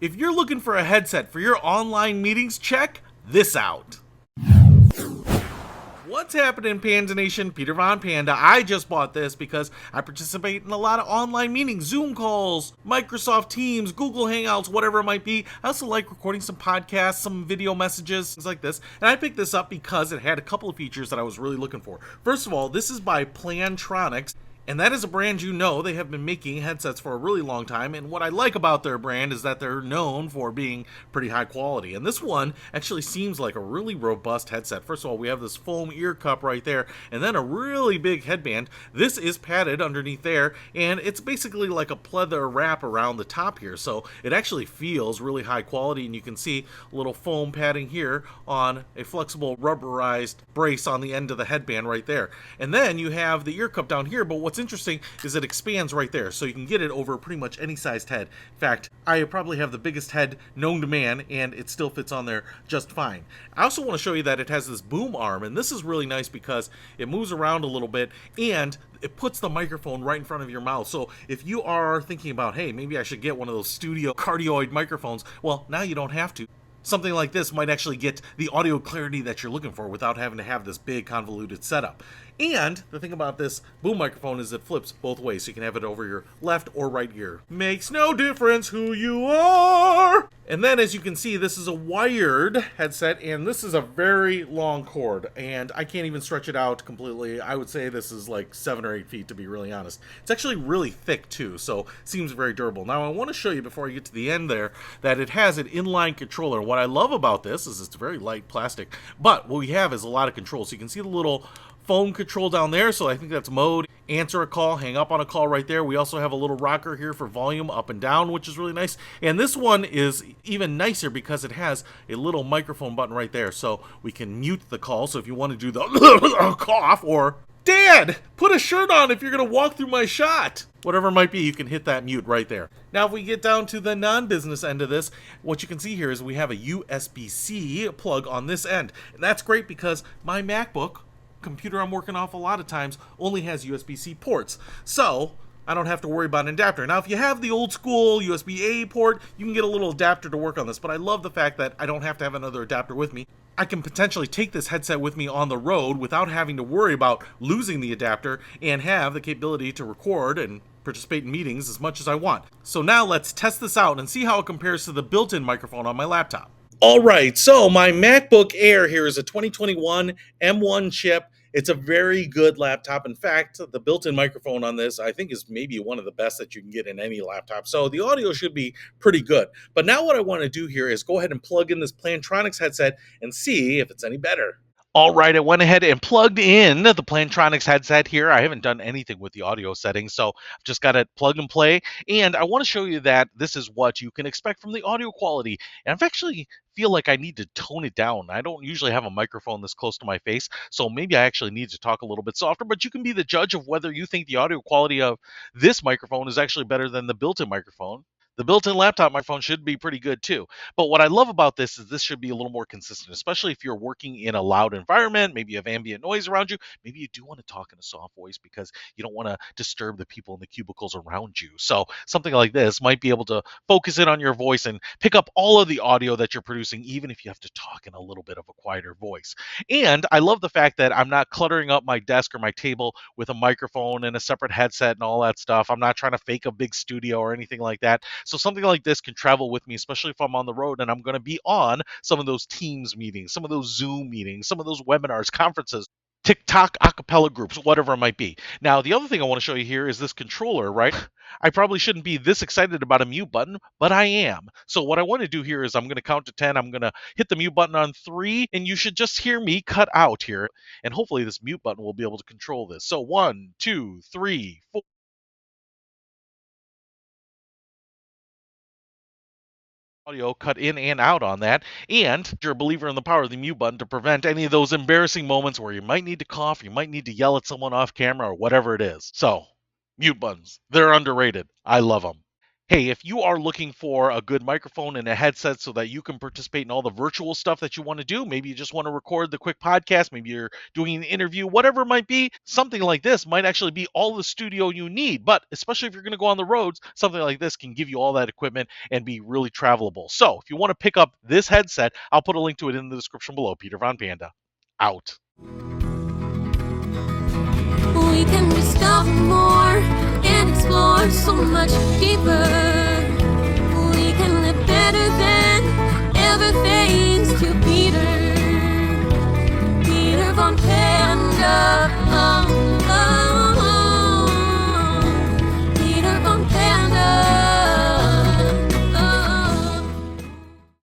If you're looking for a headset for your online meetings, check this out. What's happening, Panda Nation? Peter Von Panda. I just bought this because I participate in a lot of online meetings, Zoom calls, Microsoft Teams, Google Hangouts, whatever it might be. I also like recording some podcasts, some video messages, things like this. And I picked this up because it had a couple of features that I was really looking for. First of all, this is by Plantronics. And that is a brand you know. They have been making headsets for a really long time, and what I like about their brand is that they're known for being pretty high quality. And this one actually seems like a really robust headset. First of all, we have this foam ear cup right there, and then a really big headband. This is padded underneath there, and it's basically like a pleather wrap around the top here, so it actually feels really high quality, and you can see a little foam padding here on a flexible rubberized brace on the end of the headband right there. And then you have the ear cup down here, but what's interesting is it expands right there, so you can get it over pretty much any sized head. In fact, I probably have the biggest head known to man, and it still fits on there just fine. I also want to show you that it has this boom arm, and this is really nice because it moves around a little bit, and it puts the microphone right in front of your mouth. So if you are thinking about, hey, maybe I should get one of those studio cardioid microphones, well, now you don't have to. Something like this might actually get the audio clarity that you're looking for without having to have this big convoluted setup. And the thing about this boom microphone is it flips both ways, so you can have it over your left or right ear. Makes no difference who you are! And then, as you can see, this is a wired headset, and this is a very long cord, and I can't even stretch it out completely. I would say this is like 7 or 8 feet, to be really honest. It's actually really thick, too, so seems very durable. Now, I want to show you, before I get to the end there, that it has an inline controller. What I love about this is it's very light plastic, but what we have is a lot of controls. So you can see the little phone control down there, so I think that's mode, answer a call, hang up on a call right there. We also have a little rocker here for volume up and down, which is really nice. And this one is even nicer because it has a little microphone button right there, so we can mute the call. So if you want to do the cough, or Dad, put a shirt on if you're going to walk through my shot, whatever it might be, you can hit that mute right there. Now, if we get down to the non-business end of this, what you can see here is we have a USB-C plug on this end. And that's great because my MacBook computer I'm working off a lot of times only has USB-C ports, so I don't have to worry about an adapter. Now, if you have the old school USB-A port, you can get a little adapter to work on this, but I love the fact that I don't have to have another adapter with me. I can potentially take this headset with me on the road without having to worry about losing the adapter and have the capability to record and participate in meetings as much as I want. So now let's test this out and see how it compares to the built-in microphone on my laptop. Alright, so my MacBook Air here is a 2021 M1 chip. It's a very good laptop. In fact, the built-in microphone on this, I think, is maybe one of the best that you can get in any laptop. So the audio should be pretty good. But now what I want to do here is go ahead and plug in this Plantronics headset and see if it's any better. All right, I went ahead and plugged in the Plantronics headset here. I haven't done anything with the audio settings, so I've just got it plug and play. And I want to show you that this is what you can expect from the audio quality. And I've actually feel like I need to tone it down. I don't usually have a microphone this close to my face, so maybe I actually need to talk a little bit softer, but you can be the judge of whether you think the audio quality of this microphone is actually better than the built-in microphone. The built-in laptop microphone should be pretty good too. But what I love about this is this should be a little more consistent, especially if you're working in a loud environment, maybe you have ambient noise around you, maybe you do want to talk in a soft voice because you don't want to disturb the people in the cubicles around you. So something like this might be able to focus in on your voice and pick up all of the audio that you're producing, even if you have to talk in a little bit of a quieter voice. And I love the fact that I'm not cluttering up my desk or my table with a microphone and a separate headset and all that stuff. I'm not trying to fake a big studio or anything like that. So something like this can travel with me, especially if I'm on the road and I'm going to be on some of those Teams meetings, some of those Zoom meetings, some of those webinars, conferences, TikTok acapella groups, whatever it might be. Now, the other thing I want to show you here is this controller, right? I probably shouldn't be this excited about a mute button, but I am. So what I want to do here is I'm going to count to 10. I'm going to hit the mute button on 3, and you should just hear me cut out here. And hopefully this mute button will be able to control this. So 1, 2, 3, 4. Audio cut in and out on that, and you're a believer in the power of the mute button to prevent any of those embarrassing moments where you might need to cough, you might need to yell at someone off camera, or whatever it is. So, mute buttons, they're underrated. I love them. Hey, if you are looking for a good microphone and a headset so that you can participate in all the virtual stuff that you want to do, maybe you just want to record the quick podcast, maybe you're doing an interview, whatever it might be, something like this might actually be all the studio you need. But especially if you're going to go on the roads, something like this can give you all that equipment and be really travelable. So if you want to pick up this headset, I'll put a link to it in the description below. Peter Von Panda, out. We can discover more and explore so much deeper. We can live better than